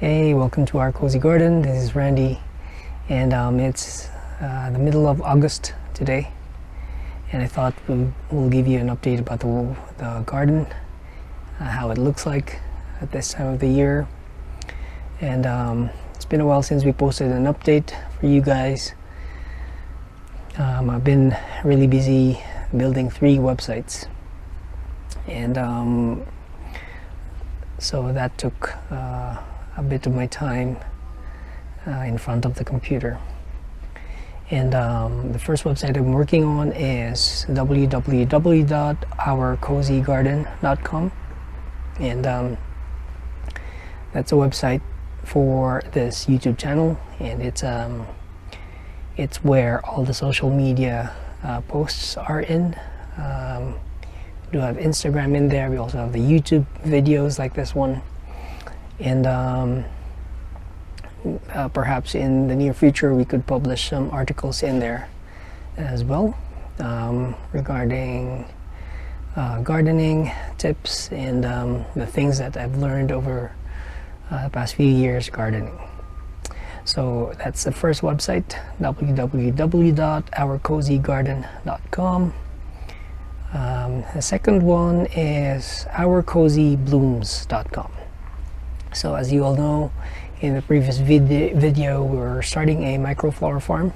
Hey, welcome to our cozy garden. This is Randy, and it's the middle of August today, and I thought we'll give you an update about the garden, how it looks like at this time of the year. And it's been a while since we posted an update for you guys. I've been really busy building 3 websites, and so that took a bit of my time in front of the computer. And the first website I'm working on is www.ourcozygarden.com, and that's a website for this YouTube channel, and it's where all the social media posts are in. We do have Instagram in there. We also have the YouTube videos like this one, and perhaps in the near future we could publish some articles in there as well, regarding gardening tips and the things that I've learned over the past few years gardening. So that's the first website, www.ourcozygarden.com. The second one is ourcozyblooms.com. So as you all know, in the previous video we're starting a microflower farm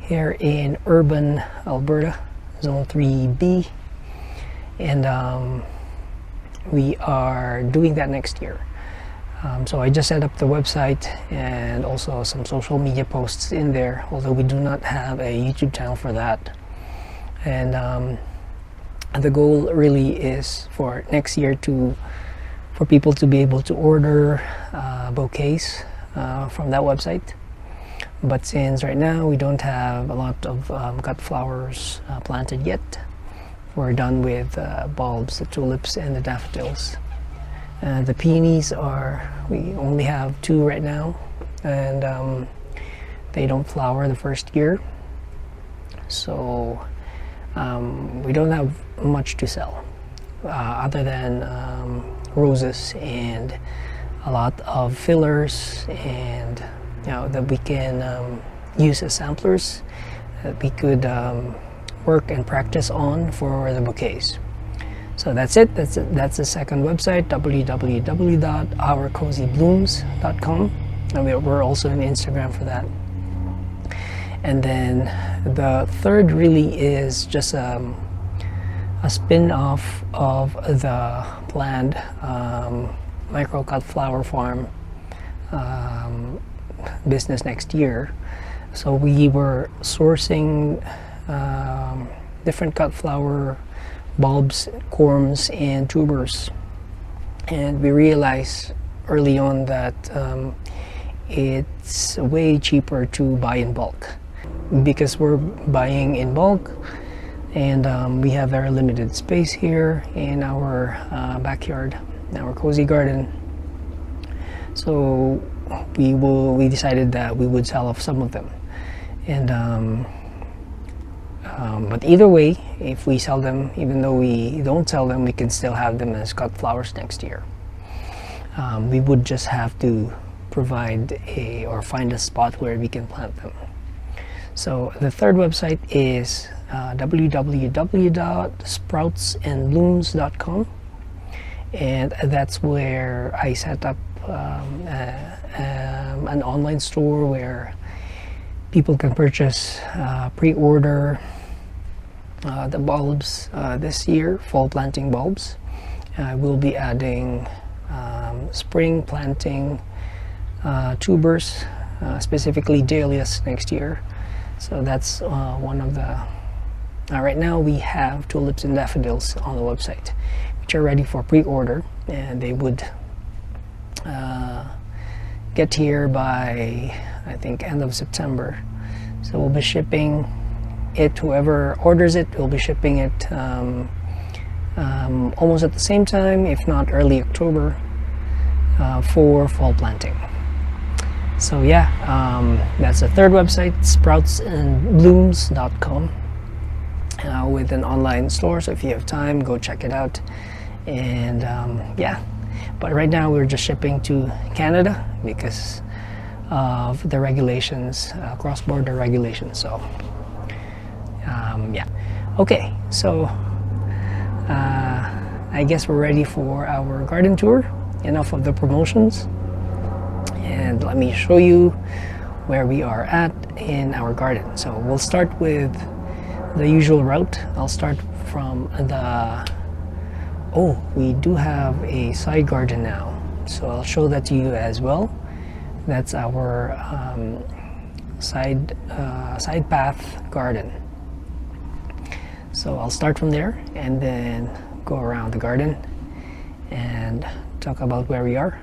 here in urban Alberta, zone 3B, and we are doing that next year. So I just set up the website and also some social media posts in there, although we do not have a YouTube channel for that. And the goal really is for next year for people to be able to order bouquets from that website. But since right now we don't have a lot of cut flowers planted yet, we're done with bulbs, the tulips and the daffodils. The peonies we only have 2 right now, and they don't flower the first year, so we don't have much to sell other than roses and a lot of fillers, and that we can use as samplers that we could work and practice on for the bouquets. So that's it. That's the second website, www.ourcozyblooms.com, and we're also on Instagram for that. And then the third really is just a spin-off of the planned micro-cut flower farm business next year. So we were sourcing different cut flower bulbs, corms and tubers, and we realized early on that it's way cheaper to buy in bulk, because we're buying in bulk, and we have very limited space here in our backyard, in our cozy garden. So we decided that we would sell off some of them, and but either way, if we sell them, even though we don't sell them, we can still have them as cut flowers next year. We would just have to provide or find a spot where we can plant them. So the third website is www.sproutsandblooms.com, and that's where I set up an online store where people can purchase, pre-order the bulbs this year, fall planting bulbs. We'll be adding spring planting tubers, specifically dahlias next year. So that's one of the right now we have tulips and daffodils on the website, which are ready for pre-order, and they would get here by, I think, end of September. So we'll be shipping it, whoever orders it will be shipping it almost at the same time, if not early October, for fall planting. So yeah, that's the third website, sproutsandblooms.com, with an online store. So if you have time, go check it out. And yeah, but right now we're just shipping to Canada because of the regulations, cross-border regulations. So yeah, okay, so I guess we're ready for our garden tour. Enough of the promotions, and let me show you where we are at in our garden. So we'll start with the usual route. I'll start from the, oh, we do have a side garden now, so I'll show that to you as well. That's our side path garden. So I'll start from there and then go around the garden and talk about where we are.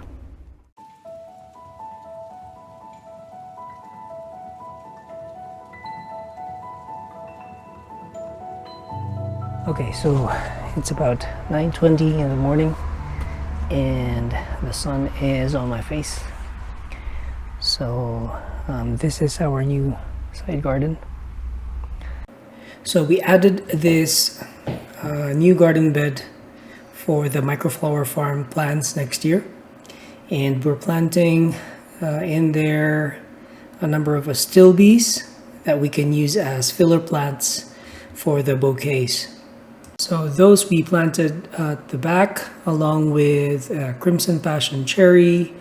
Okay, so it's about 9:20 in the morning and the sun is on my face. So this is our new side garden. So we added this new garden bed for the microflower farm plants next year, and we're planting in there a number of Astilbes that we can use as filler plants for the bouquets. So those we planted at the back along with crimson passion cherry.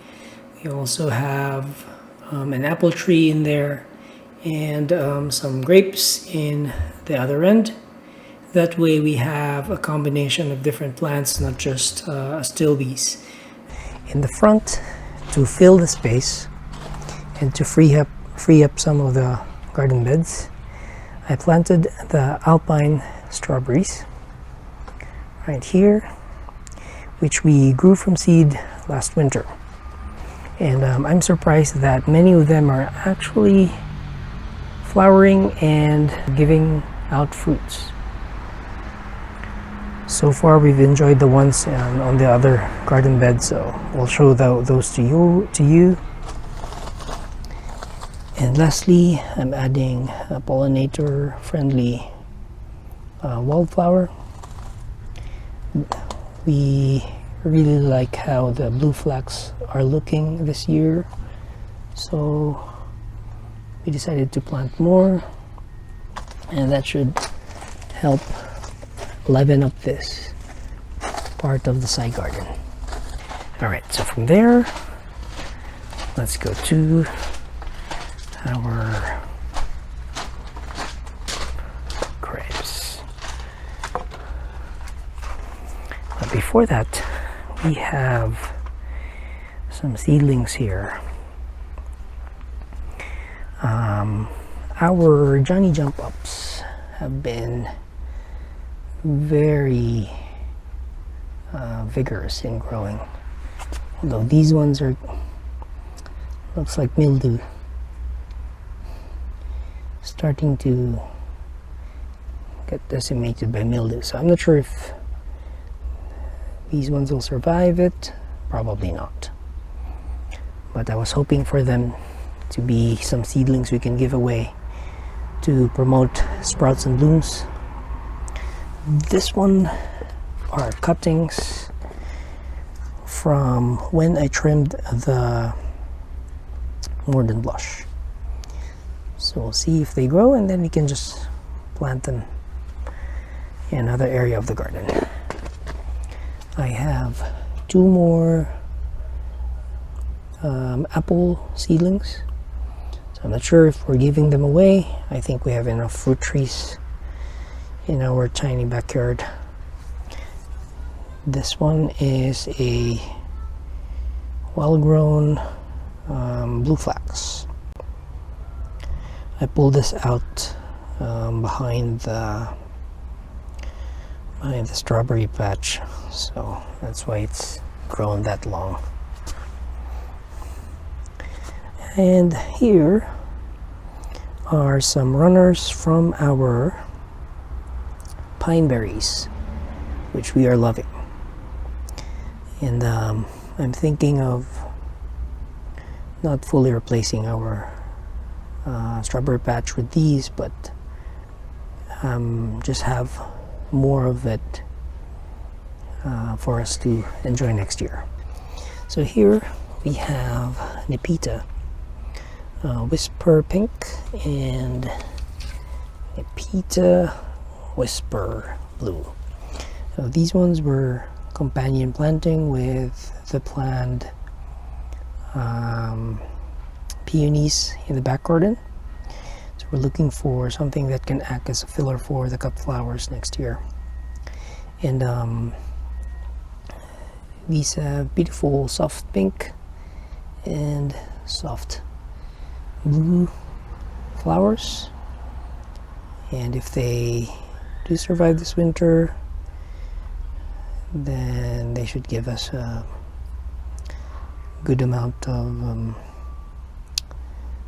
We also have an apple tree in there and some grapes in the other end. That way we have a combination of different plants, not just Astilbes. In the front, to fill the space and to free up some of the garden beds, I planted the Alpine strawberries right here, which we grew from seed last winter. And I'm surprised that many of them are actually flowering and giving out fruits. So far we've enjoyed the ones on the other garden bed, so we'll show those to you. And lastly, I'm adding a pollinator friendly wildflower. We really like how the blue flax are looking this year, so we decided to plant more, and that should help liven up this part of the side garden. Alright, so from there, let's go to our grapes. But before that, we have some seedlings here. Our Johnny Jump Ups have been very vigorous in growing, although these ones are, looks like mildew, starting to get decimated by mildew. So I'm not sure if these ones will survive it. Probably not, but I was hoping for them to be some seedlings we can give away to promote sprouts and blooms. This one are cuttings from when I trimmed the Morden blush. So we'll see if they grow, and then we can just plant them in another area of the garden. I have 2 more apple seedlings. So I'm not sure if we're giving them away. I think we have enough fruit trees in our tiny backyard. This one is a well-grown blue flax. I pulled this out behind the strawberry patch, so that's why it's grown that long. And here are some runners from our Pineberries, which we are loving. And I'm thinking of not fully replacing our strawberry patch with these, but just have more of it for us to enjoy next year. So here we have Nepeta, Whisper Pink, and Nepeta Whisper Blue. So these ones were companion planting with the planned peonies in the back garden. So we're looking for something that can act as a filler for the cut flowers next year. And these have beautiful soft pink and soft blue flowers, and if they do survive this winter, then they should give us a good amount of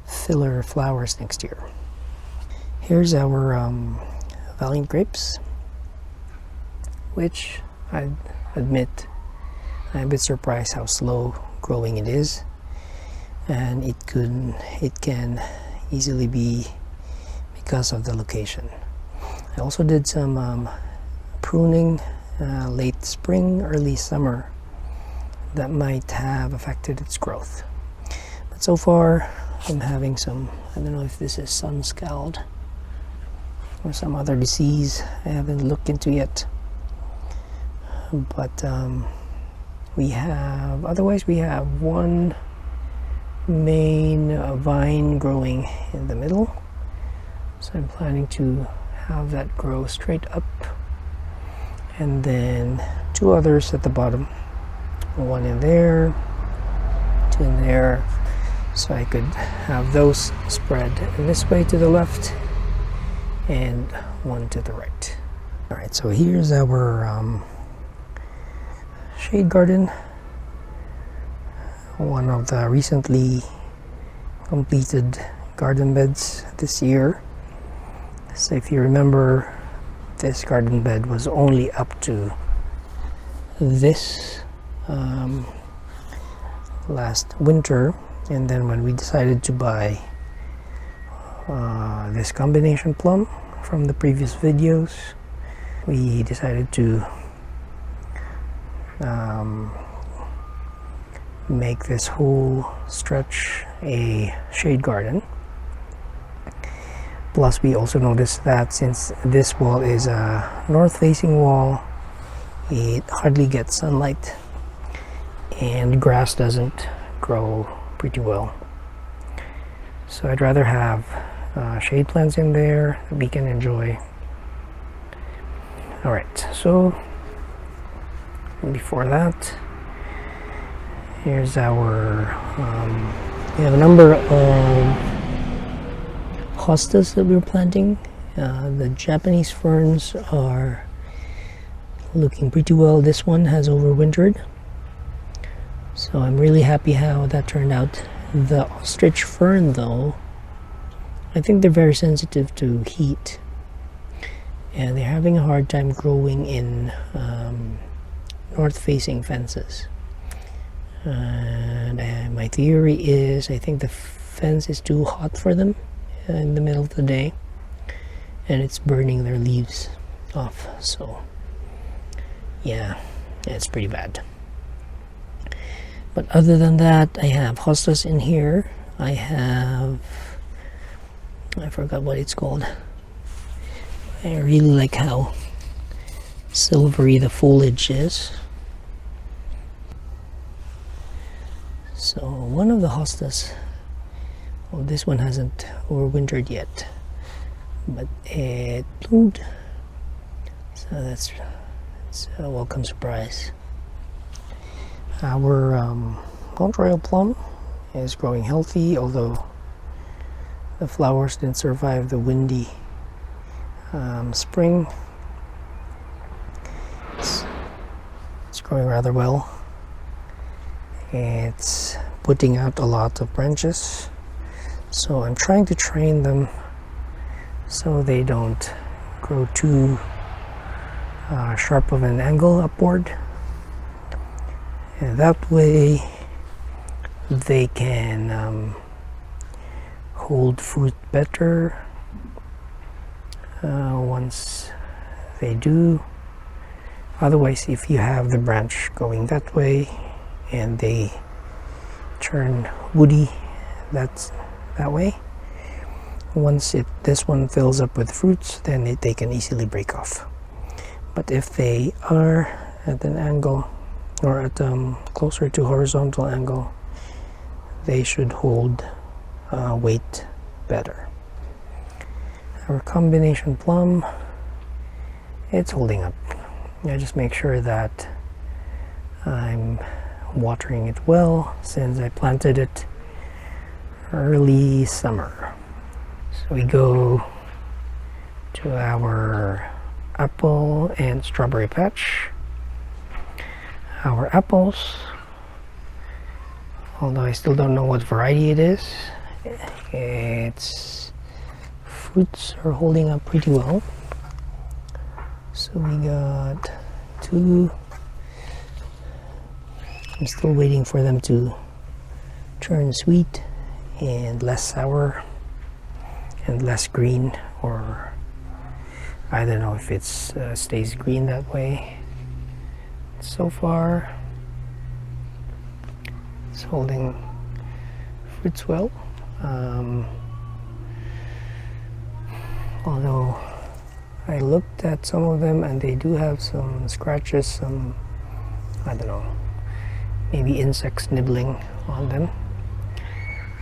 filler flowers next year. Here's our Valiant grapes, which I admit I'm a bit surprised how slow growing it is, and it can easily be because of the location. I also did some pruning late spring, early summer that might have affected its growth. But so far I'm having some, I don't know if this is sun scald or some other disease I haven't looked into yet. But otherwise we have one main vine growing in the middle. So I'm planning to have that grow straight up, and then two others at the bottom, one in there, two in there, so I could have those spread this way to the left and one to the right. Alright, so here's our shade garden, one of the recently completed garden beds this year. So if you remember, this garden bed was only up to this last winter, and then when we decided to buy this combination plum from the previous videos, we decided to make this whole stretch a shade garden. Plus we also noticed that since this wall is a north facing wall, it hardly gets sunlight and grass doesn't grow pretty well. So I'd rather have shade plants in there that we can enjoy. Alright, so before that, here's our we have a number of hostas that we're planting. The Japanese ferns are looking pretty well. This one has overwintered, so I'm really happy how that turned out. The ostrich fern, though, I think they're very sensitive to heat, and they're having a hard time growing in north-facing fences. And my theory is, I think the fence is too hot for them in the middle of the day, and it's burning their leaves off. So yeah, it's pretty bad. But other than that, I have hostas in here. I forgot what it's called. I really like how silvery the foliage is. So one of the hostas, well, this one hasn't overwintered yet, but it bloomed, so it's a welcome surprise. Our Mount Royal Plum is growing healthy, although the flowers didn't survive the windy spring. It's growing rather well. It's putting out a lot of branches, so I'm trying to train them so they don't grow too sharp of an angle upward, and that way they can hold fruit better once they do. Otherwise, if you have the branch going that way, and they turn woody that way. Once this one fills up with fruits, then they can easily break off. But if they are at an angle or at closer to horizontal angle, they should hold weight better. Our combination plum, it's holding up. I just make sure that I'm watering it well since I planted it early summer. So we go to our apple and strawberry patch. Our apples, although I still don't know what variety it is, its fruits are holding up pretty well. So we got 2. I'm still waiting for them to turn sweet and less sour and less green, or I don't know if it stays green that way. So far it's holding fruits well, although I looked at some of them and they do have some scratches, some, I don't know, maybe insects nibbling on them.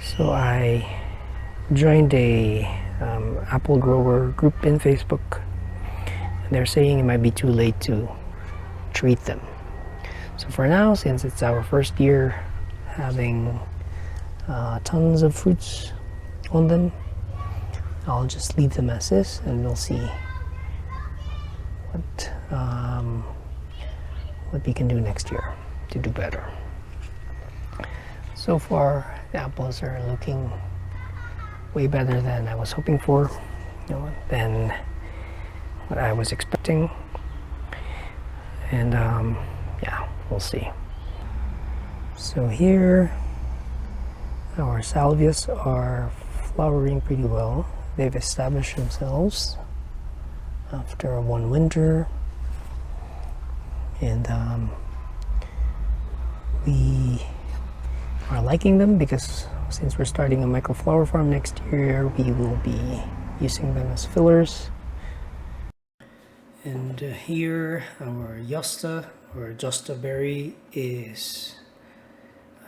So I joined a apple grower group in Facebook, and they're saying it might be too late to treat them. So for now, since it's our first year having tons of fruits on them, I'll just leave them as is, and we'll see what we can do next year to do better. So far, the apples are looking way better than I was hoping for, than what I was expecting. And yeah, we'll see. So here, our salvias are flowering pretty well. They've established themselves after one winter, and we are liking them because since we're starting a microflower farm next year, we will be using them as fillers. And here our Josta or Josta berry is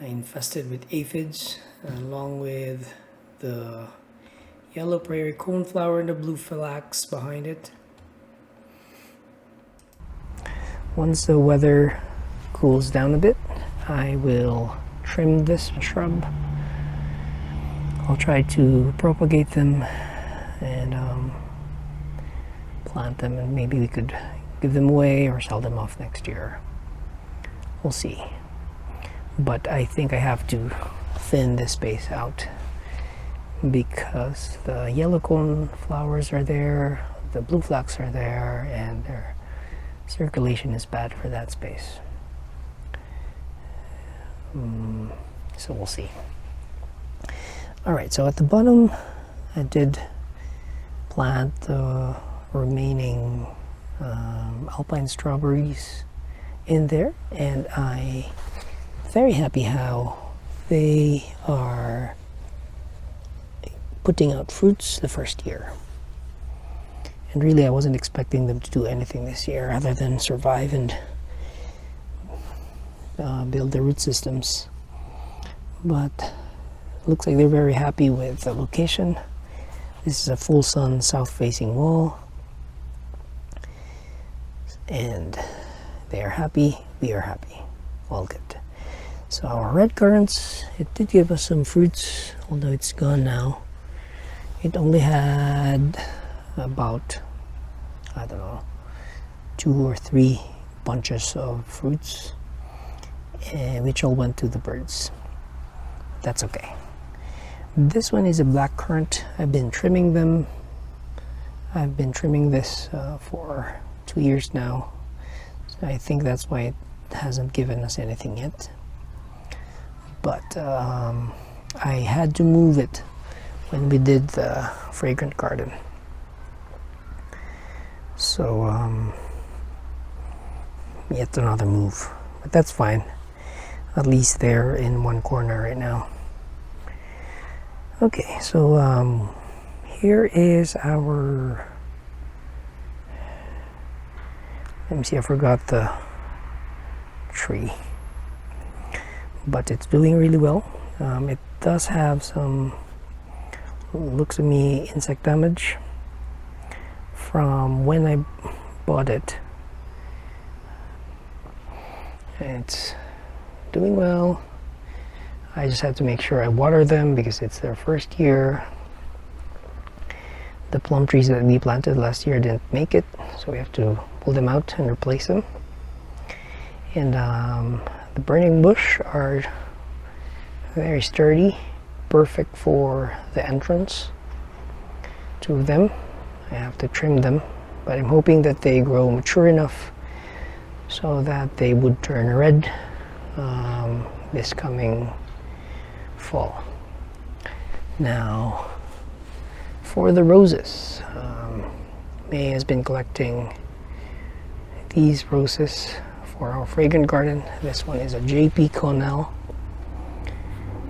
infested with aphids, along with the yellow prairie coneflower and the blue Flax behind it. Once the weather cools down a bit, I will trim this shrub. I'll try to propagate them and plant them, and maybe we could give them away or sell them off next year. We'll see. But I think I have to thin this space out because the yellow cone flowers are there, the blue flax are there, and their circulation is bad for that space. So we'll see. Alright, so at the bottom I did plant the remaining Alpine strawberries in there, and I'm very happy how they are putting out fruits the first year. And really I wasn't expecting them to do anything this year other than survive and build their root systems. But it looks like they're very happy with the location. This is a full sun south facing wall, and they are happy, we are happy, all good. So our red currants, it did give us some fruits, although it's gone now. It only had about, I don't know, 2 or 3 bunches of fruits, which all went to the birds. That's okay. This one is a black currant. I've been trimming them. I've been trimming this for 2 years now. So I think that's why it hasn't given us anything yet. But I had to move it when we did the Fragrant garden. So yet another move, but that's fine. at least there in one corner right now. Okay, so here is our, let me see, I forgot the tree, but it's doing really well. It does have some, looks to me, insect damage from when I bought it. It's doing well. I just have to make sure I water them because it's their first year. The plum trees that we planted last year didn't make it, so we have to pull them out and replace them. And the burning bush are very sturdy, perfect for the entrance. 2 of them. I have to trim them, but I'm hoping that they grow mature enough so that they would turn red this coming fall. Now, for the roses, May has been collecting these roses for our fragrant garden. This one is a JP Connell.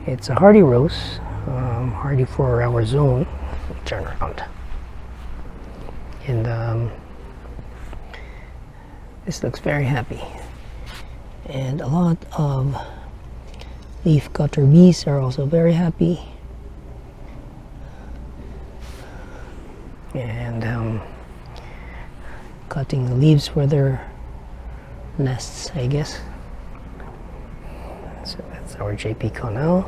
It's a hardy rose, hardy for our zone. Let me turn around. And this looks very happy. And a lot of leaf cutter bees are also very happy. And cutting the leaves for their nests, I guess. So that's our JP Connell.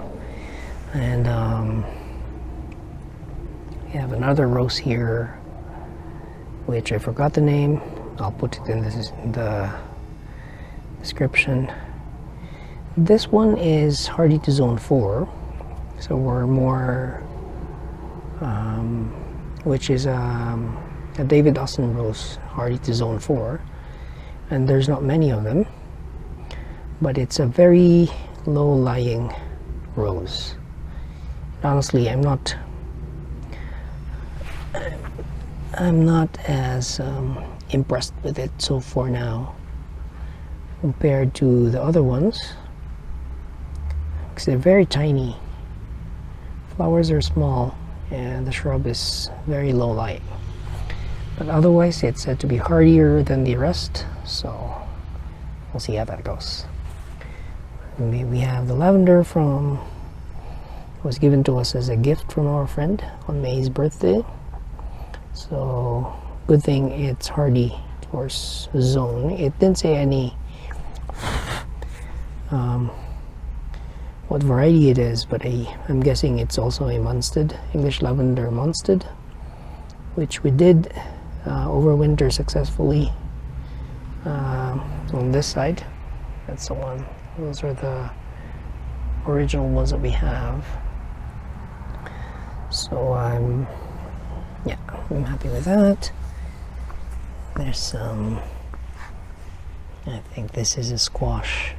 And we have another rose here, which I forgot the name. I'll put it in the description. This one is hardy to zone 4, so we're more, which is a David Austin rose, hardy to zone 4, and there's not many of them, but it's a very low-lying rose. Honestly, I'm not as impressed with it so far now compared to the other ones, because they're very tiny. Flowers are small and the shrub is very low light, but otherwise it's said to be hardier than the rest, so we'll see how that goes. We have the lavender from, was given to us as a gift from our friend on May's birthday, so good thing it's hardy towards zone. It didn't say any what variety it is, but I'm guessing it's also a Munstead, English lavender Munstead, which we did overwinter successfully on this side. That's the one. Those are the original ones that we have. So I'm happy with that. There's some, I think this is a squash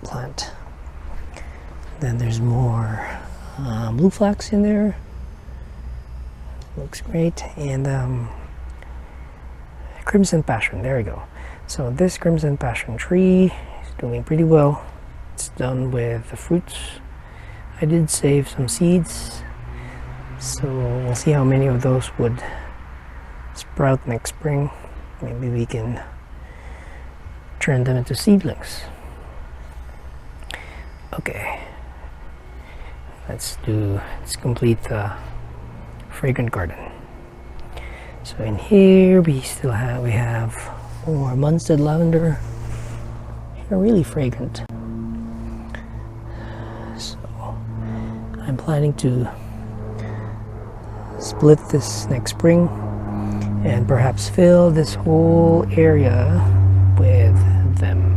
plant. Then there's more blue flax in there. Looks great. And crimson passion, there we go. So this crimson passion tree is doing pretty well. It's done with the fruits. I did save some seeds, so we'll see how many of those would sprout next spring. Maybe we can turn them into seedlings. Okay, let's complete the fragrant garden. So in here we have more Munstead lavender. They're really fragrant. So I'm planning to split this next spring and perhaps fill this whole area with them.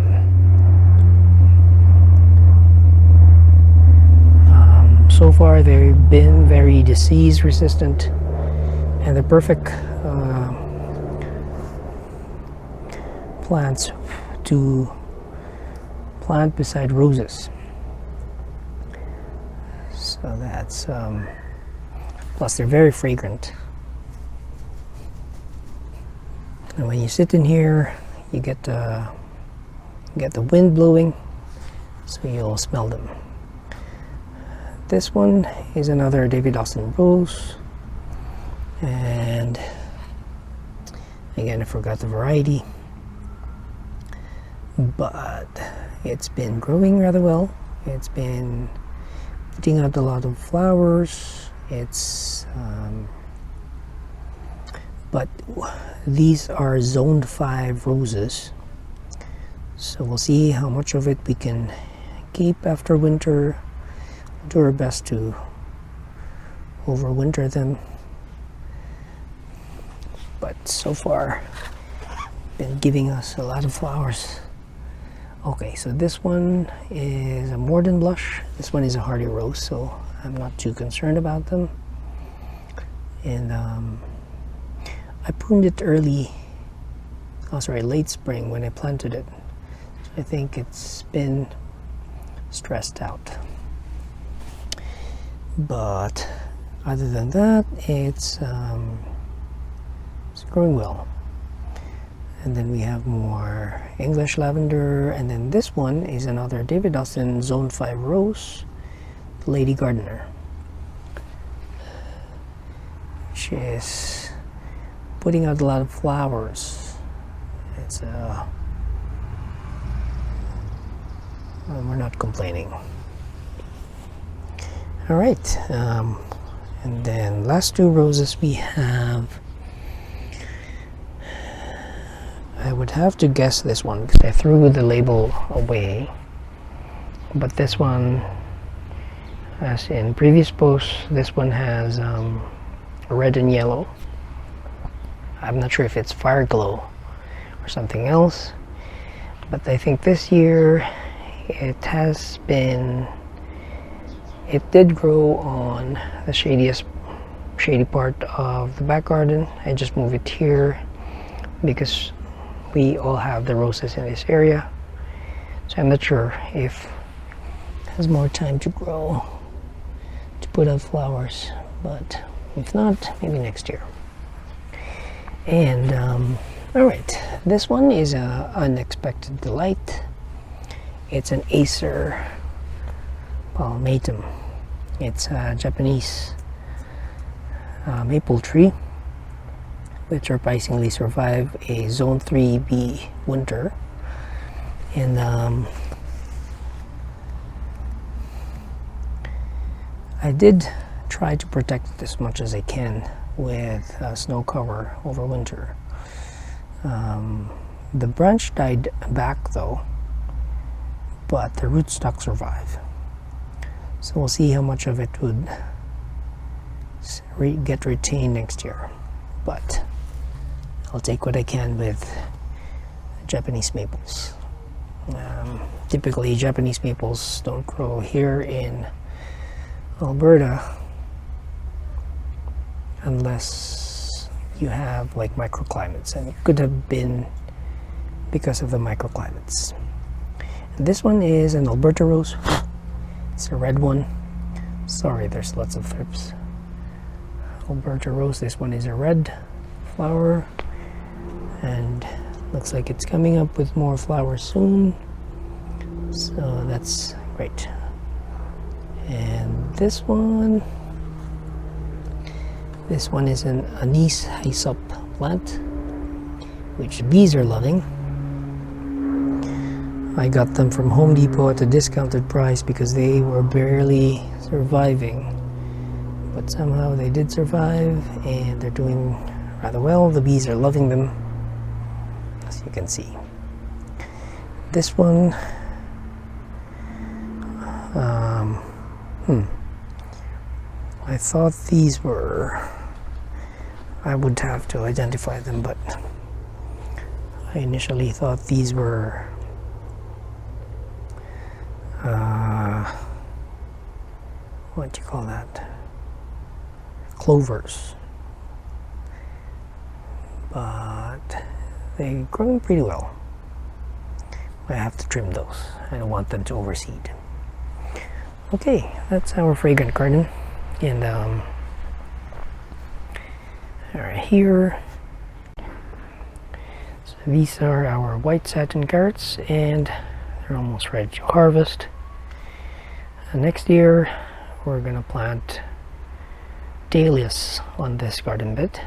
So far they've been very disease resistant and the perfect plants to plant beside roses. So that's plus they're very fragrant. And when you sit in here, you get get the wind blowing, so you'll smell them. This one is another David Austin rose, and again I forgot the variety, but it's been growing rather well. It's been putting out a lot of flowers. It's but these are zone 5 roses, so we'll see how much of it we can keep after winter. We'll do our best to overwinter them, but so far been giving us a lot of flowers. Okay, so this one is a Morden blush. This one is a hardy rose, so I'm not too concerned about them. And I pruned it late spring when I planted it. So I think it's been stressed out. But other than that, it's growing well. And then we have more English lavender, and then this one is another David Austin Zone 5 rose, Lady Gardener, which is putting out a lot of flowers. It's we're not complaining. All right, and then last 2 roses we have. I would have to guess this one because I threw the label away, but this one, as in previous posts, this one has red and yellow. I'm not sure if it's Fire Glow or something else, but I think this year it did grow on the shady part of the back garden. I just moved it here because we all have the roses in this area, so I'm not sure if it has more time to grow, to put out flowers, but if not, maybe next year. And alright, this one is a Unexpected Delight. It's an Acer palmatum. It's a Japanese maple tree, which surprisingly survived a Zone 3B winter. And I did try to protect it as much as I can with snow cover over winter. The branch died back though, but the rootstock survived. So we'll see how much of it would get retained next year. But I'll take what I can with Japanese maples. Typically Japanese maples don't grow here in Alberta unless you have like microclimates, and it could have been because of the microclimates. And this one is an Alberta rose. It's a red one. Sorry, there's lots of thrips. Alberta rose. This one is a red flower, and looks like it's coming up with more flowers soon, so that's great. And this one is an Anise Hyssop plant, which bees are loving. I got them from Home Depot at a discounted price because they were barely surviving, but somehow they did survive and they're doing rather well. The bees are loving them, as you can see. This one, I thought these were, I would have to identify them, but I initially thought these were what do you call that? Clovers. But they're growing pretty well. I have to trim those. I don't want them to overseed. Okay, that's our fragrant garden. And right here, so These are our white satin carrots, and they're almost ready to harvest. Next year we're gonna plant dahlias on this garden bed.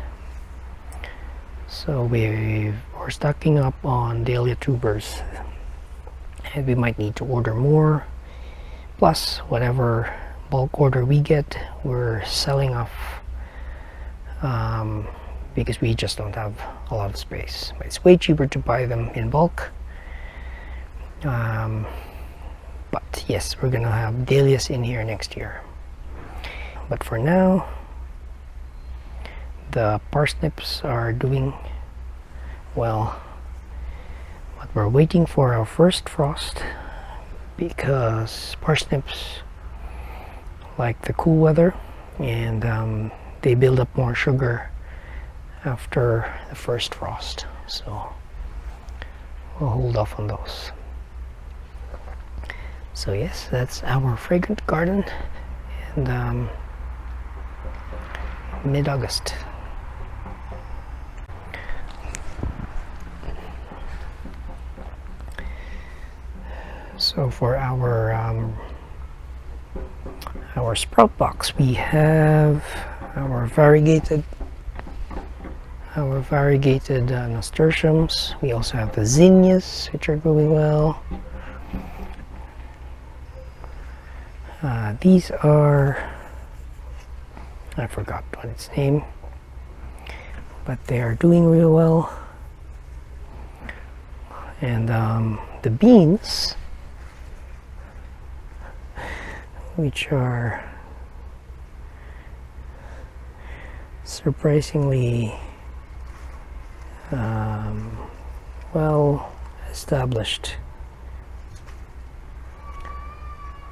So we're stocking up on dahlia tubers, and we might need to order more. Plus, whatever bulk order we get, we're selling off because we just don't have a lot of space. But it's way cheaper to buy them in bulk. But yes, we're gonna have dahlias in here next year. But for now, the parsnips are doing well. But we're waiting for our first frost, because parsnips like the cool weather, and they build up more sugar after the first frost. So we'll hold off on those. So yes, that's our fragrant garden, and mid-August. So for our sprout box, we have our variegated nasturtiums. We also have the zinnias, which are growing well. These are, I forgot what its name, but they are doing real well. And the beans, which are surprisingly well established.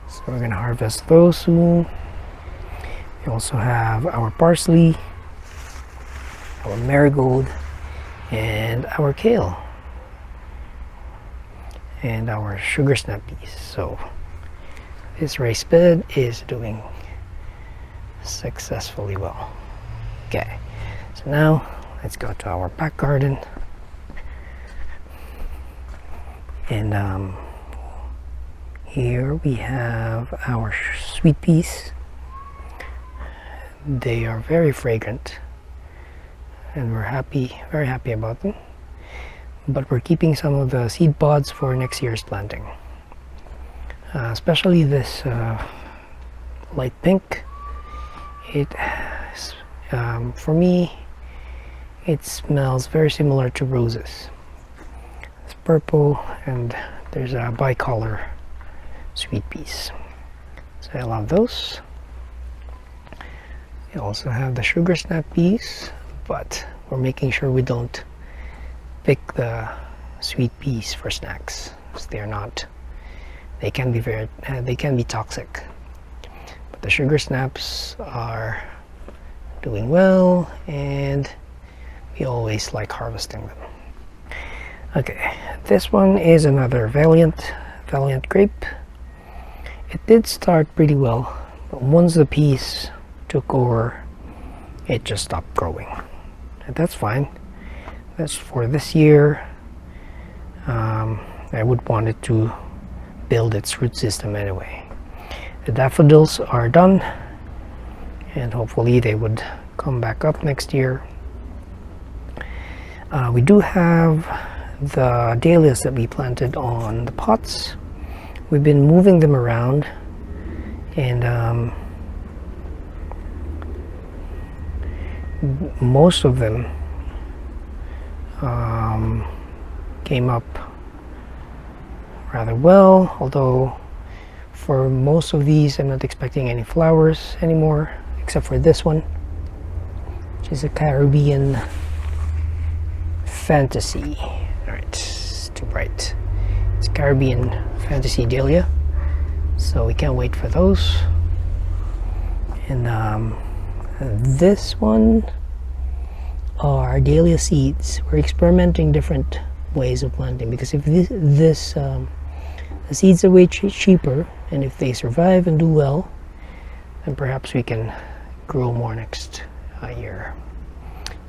So we're going to harvest those soon. We also have our parsley, our marigold, and our kale, and our sugar snap peas. So this raised bed is doing successfully well. Okay, so now let's go to our back garden, and here we have our sweet peas. They are very fragrant, and we're very happy about them. But we're keeping some of the seed pods for next year's planting. Especially this light pink. It for me, it smells very similar to roses. It's purple, and there's a bicolor sweet peas. So I love those. We also have the sugar snap peas, but we're making sure we don't pick the sweet peas for snacks, because they can be toxic. But the sugar snaps are doing well, and we always like harvesting them. Okay, this one is another Valiant grape. It did start pretty well, but once the peas took over, it just stopped growing. And that's fine. That's for this year. I would want it to build its root system anyway. The daffodils are done, and hopefully they would come back up next year. We do have the dahlias that we planted on the pots. We've been moving them around, and most of them came up rather well, although for most of these I'm not expecting any flowers anymore, except for this one, which is a Caribbean Fantasy. Alright, it's too bright. It's Caribbean Fantasy Dahlia, so we can't wait for those. And this one are dahlia seeds. We're experimenting different ways of planting, because if the seeds are way cheaper, and if they survive and do well, then perhaps we can grow more next year.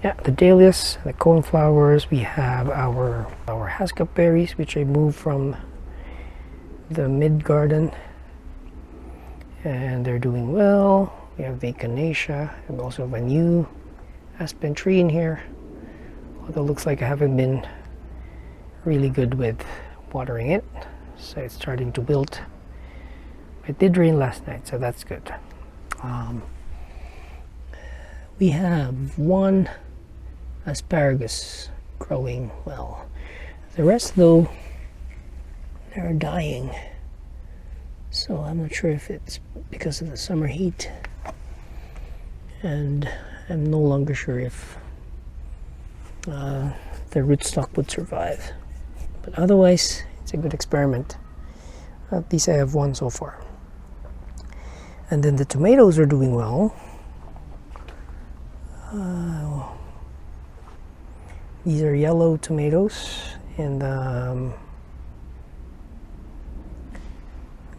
Yeah, the dahlias, the coneflowers. We have our Hyssop berries, which I moved from the mid garden, and they're doing well. We have the echinacea, and we also have a new aspen tree in here, although it looks like I haven't been really good with watering it, so it's starting to wilt. It did rain last night, so that's good. We have one asparagus growing well. The rest, though, they're dying, so I'm not sure if it's because of the summer heat, and I'm no longer sure if the rootstock would survive. But otherwise, it's a good experiment. At least I have one so far. And then the tomatoes are doing well. These are yellow tomatoes, and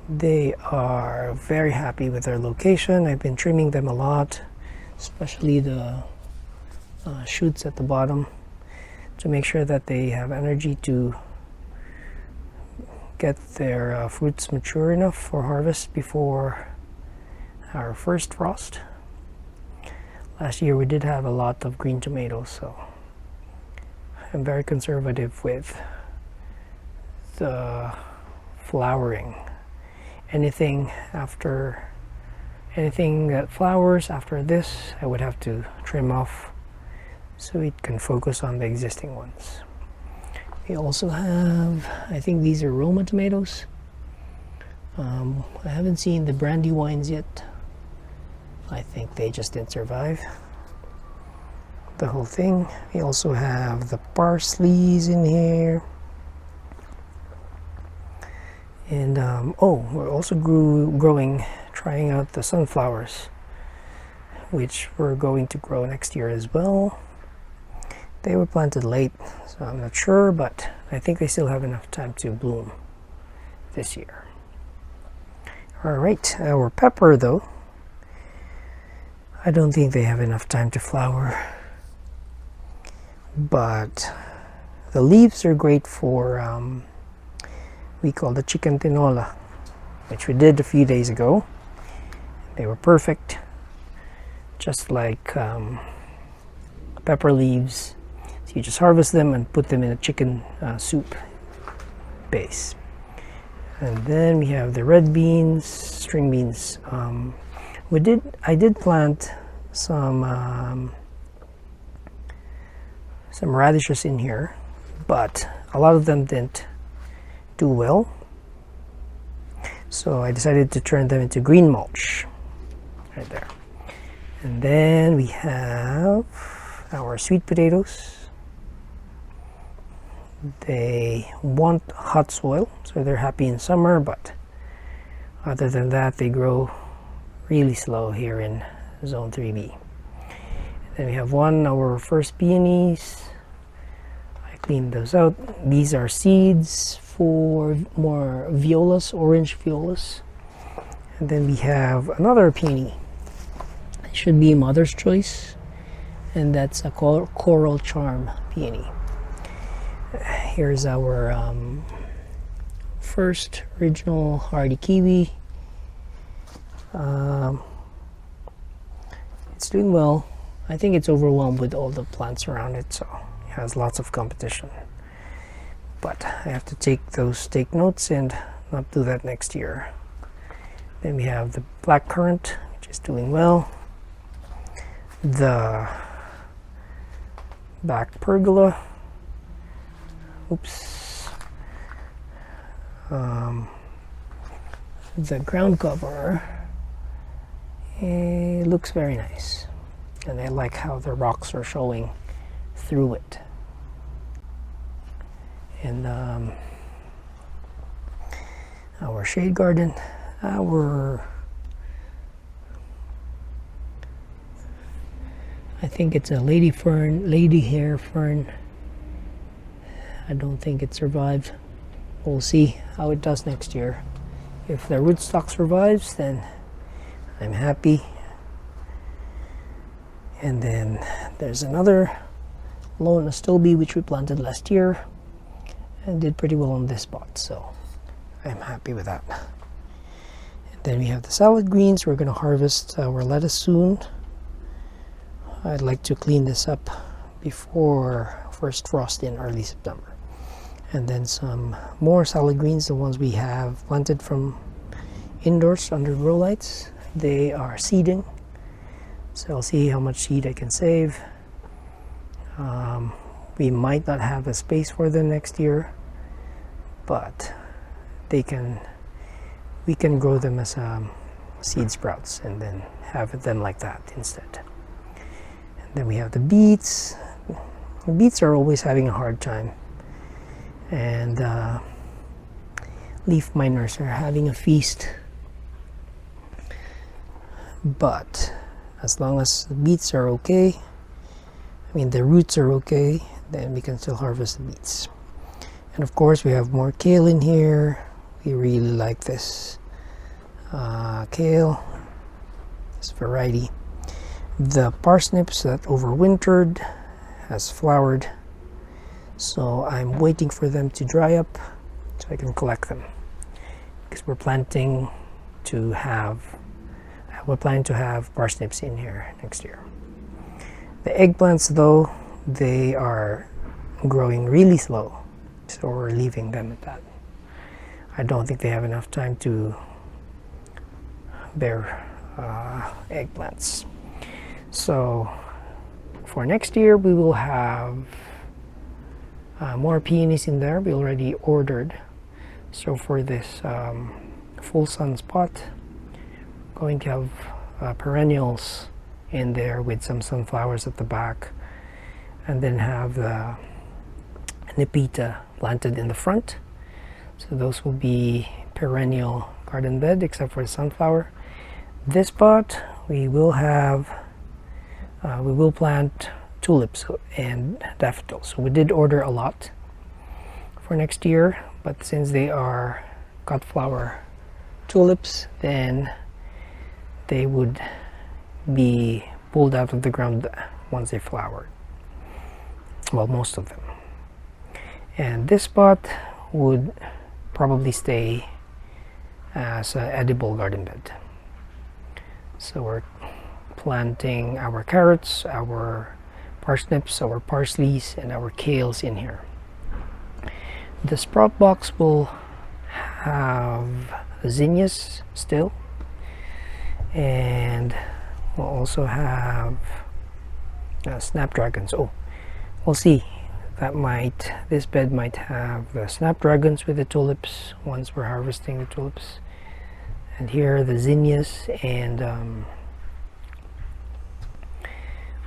they are very happy with their location. I've been trimming them a lot, especially the shoots at the bottom, to make sure that they have energy to get their fruits mature enough for harvest before our first frost. Last year we did have a lot of green tomatoes, so I'm very conservative with the flowering. Anything that flowers after this, I would have to trim off so it can focus on the existing ones. We also have, I think these are Roma tomatoes. I haven't seen the brandy wines yet. I think they just didn't survive the whole thing. We also have the parsleys in here. And we're also trying out the sunflowers, which we're going to grow next year as well. They were planted late, so I'm not sure, but I think they still have enough time to bloom this year. Alright, our pepper though, I don't think they have enough time to flower, but the leaves are great for we call the chicken tinola, which we did a few days ago. They were perfect, just like pepper leaves. So you just harvest them and put them in a chicken soup base. And then we have the red beans, string beans. I did plant some radishes in here, but a lot of them didn't do well. So I decided to turn them into green mulch. Right there. And then we have our sweet potatoes. They want hot soil, so they're happy in summer, but other than that, they grow really slow here in zone 3B. And then we have our first peonies. I cleaned those out. These are seeds for more violas, orange violas. And then we have another peony. It should be Mother's Choice, and that's a Coral Charm peony. Here's our first original hardy kiwi. It's doing well. I think it's overwhelmed with all the plants around it, so it has lots of competition. But I have to take notes and not do that next year. Then we have the black currant, which is doing well. The back pergola. Oops. The ground cover, it looks very nice, and I like how the rocks are showing through it. And our shade garden, I think it's a lady hair fern. I don't think it survived. We'll see how it does next year. If the rootstock survives, then I'm happy. And then there's another lone Astilbes which we planted last year and did pretty well on this spot, so I'm happy with that. And then we have the salad greens. We're going to harvest our lettuce soon. I'd like to clean this up before first frost in early September. And then some more salad greens, the ones we have planted from indoors under grow lights. They are seeding, so I'll see how much seed I can save. We might not have a space for them next year, but we can grow them as seed sprouts and then have them like that instead. And then we have the beets. The beets are always having a hard time, and leaf miners are having a feast. But as long as the beets are okay, I mean the roots are okay, then we can still harvest the beets. And of course we have more kale in here. We really like this kale, this variety. The parsnips that overwintered has flowered, so I'm waiting for them to dry up so I can collect them, because we're planning to have parsnips in here next year. The eggplants though, they are growing really slow, so we're leaving them at that. I don't think they have enough time to bear eggplants. So for next year we will have more peonies in there. We already ordered. So for this full sun spot, going to have perennials in there with some sunflowers at the back, and then have the Nepeta planted in the front. So those will be perennial garden bed except for the sunflower. This spot we will have we will plant tulips and daffodils. So we did order a lot for next year, but since they are cut flower tulips, then they would be pulled out of the ground once they flowered. Well, most of them. And this spot would probably stay as an edible garden bed. So we're planting our carrots, our parsnips, our parsleys, and our kales in here. The sprout box will have zinnias still, and we'll also have snapdragons. Oh, we'll see. This bed might have the snapdragons with the tulips once we're harvesting the tulips. And here are the zinnias and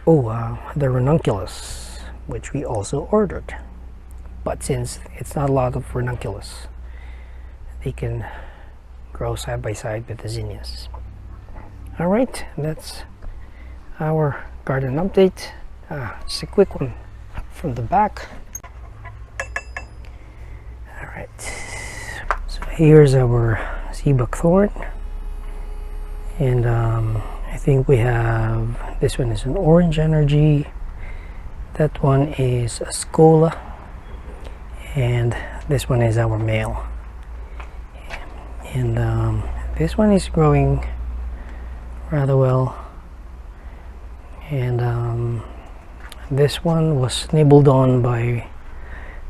the ranunculus, which we also ordered. But since it's not a lot of ranunculus, they can grow side by side with the zinnias. Alright, that's our garden update. Just a quick one from the back. Alright, so here's our sea buckthorn, and I think we have, this one is an orange energy, that one is a scola, and this one is our male. And this one is growing rather well, and this one was nibbled on by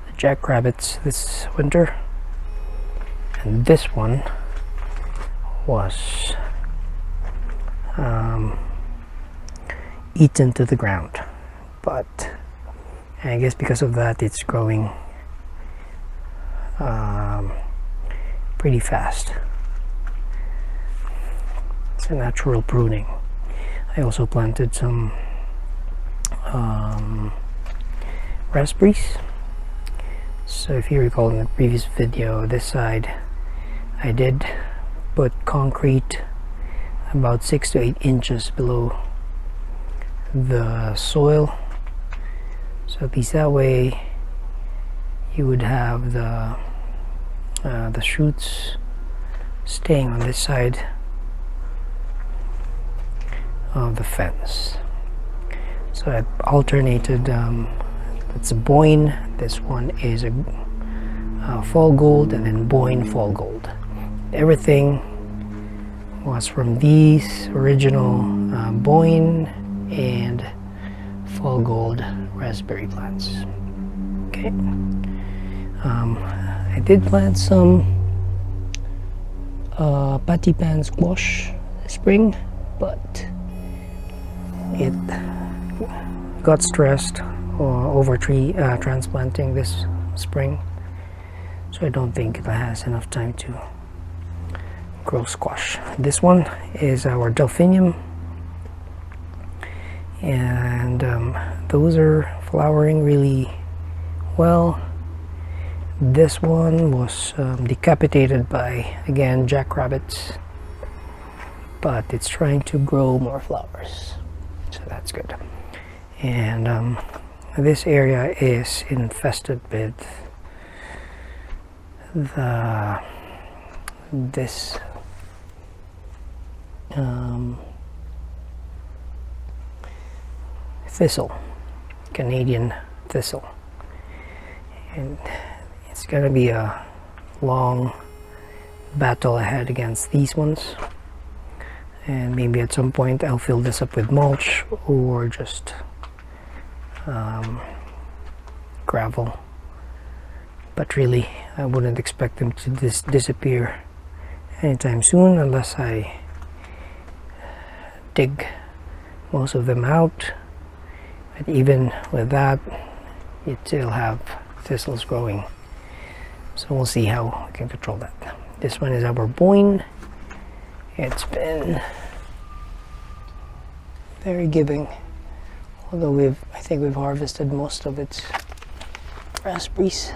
the jackrabbits this winter, and this one was eaten to the ground, but I guess because of that it's growing pretty fast. It's a natural pruning. I also planted some raspberries. So if you recall in the previous video, this side I did put concrete about 6 to 8 inches below the soil, so at least that way you would have the shoots staying on this side of the fence. So I alternated, it's a Boyne, this one is a fall gold, and then Boyne fall gold. Everything was from these original Boyne and fall gold raspberry plants. Okay. I did plant some Patipan squash this spring, but it got stressed over tree transplanting this spring, so I don't think it has enough time to grow squash. This one is our delphinium, and those are flowering really well. This one was decapitated by, again, jackrabbits, but it's trying to grow more flowers, so that's good. And this area is infested with this thistle, Canadian thistle, and it's gonna be a long battle ahead against these ones, and maybe at some point I'll fill this up with mulch or just gravel, but really I wouldn't expect them to disappear anytime soon unless I dig most of them out. But even with that, you still have thistles growing, so we'll see how I can control that. This one is our Boyne. It's been very giving, although I think we've harvested most of its raspberries.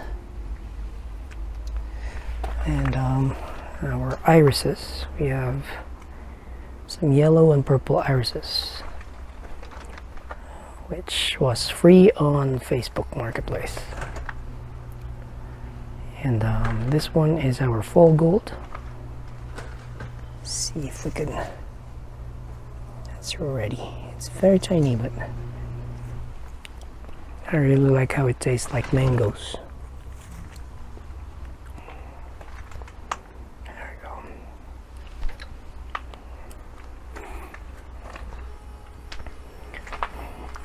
And our irises, we have some yellow and purple irises, which was free on Facebook Marketplace. And this one is our fall gold. Let's see if we can, that's ready. It's very tiny, but I really like how it tastes like mangoes. There we go.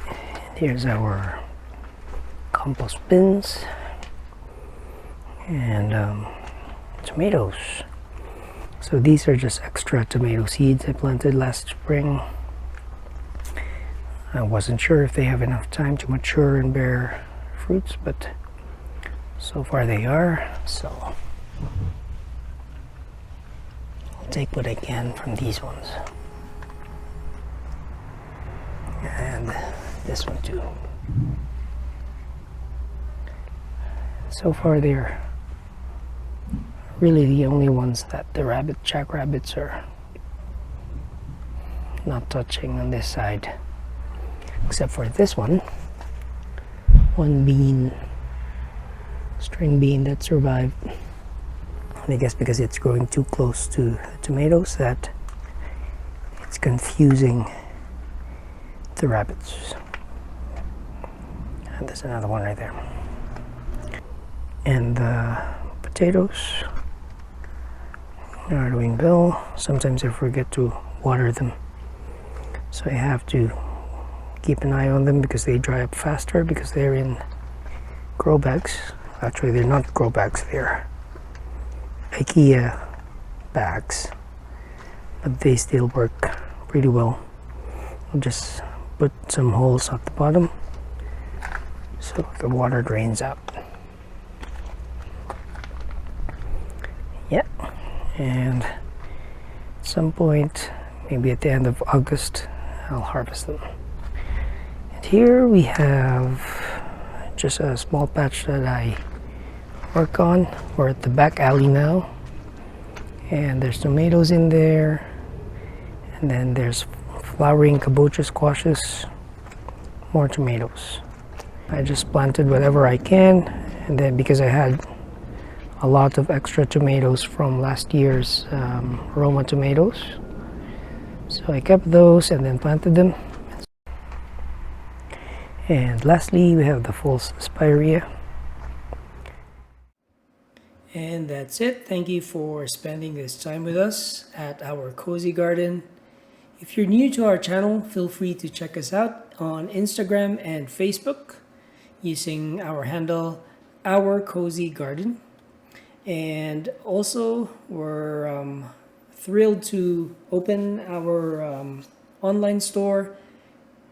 And here's our compost bins and tomatoes. So these are just extra tomato seeds I planted last spring. I wasn't sure if they have enough time to mature and bear fruits, but so far they are. So I'll take what I can from these ones. And this one too. So far they're really the only ones that the jackrabbits are not touching on this side, except for this one bean, string bean that survived. And I guess because it's growing too close to the tomatoes that it's confusing the rabbits. And there's another one right there. And the potatoes are doing well. Sometimes I forget to water them, so I have to keep an eye on them because they dry up faster because they're in grow bags. Actually, they're not grow bags, they're IKEA bags, but they still work pretty well. I'll just put some holes at the bottom so the water drains out. Yeah, and at some point, maybe at the end of August, I'll harvest them. And here we have just a small patch that I work on. We're at the back alley now, and there's tomatoes in there, and then there's flowering kabocha squashes, more tomatoes. I just planted whatever I can, and then because I had a lot of extra tomatoes from last year's Roma tomatoes, so I kept those and then planted them. And lastly, we have the false spirea. And that's it. Thank you for spending this time with us at our cozy garden. If you're new to our channel, feel free to check us out on Instagram and Facebook using our handle, Our Cozy Garden. And also, we're thrilled to open our online store,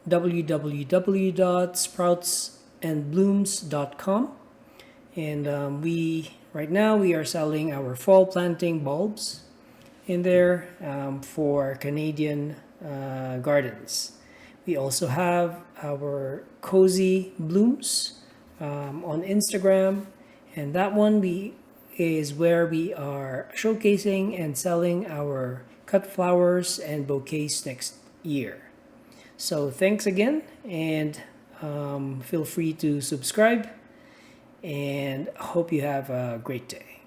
www.sproutsandblooms.com. And right now we are selling our fall planting bulbs in there for Canadian gardens. We also have our cozy blooms on Instagram, and that one is where we are showcasing and selling our cut flowers and bouquets next year. So thanks again, and feel free to subscribe, and hope you have a great day.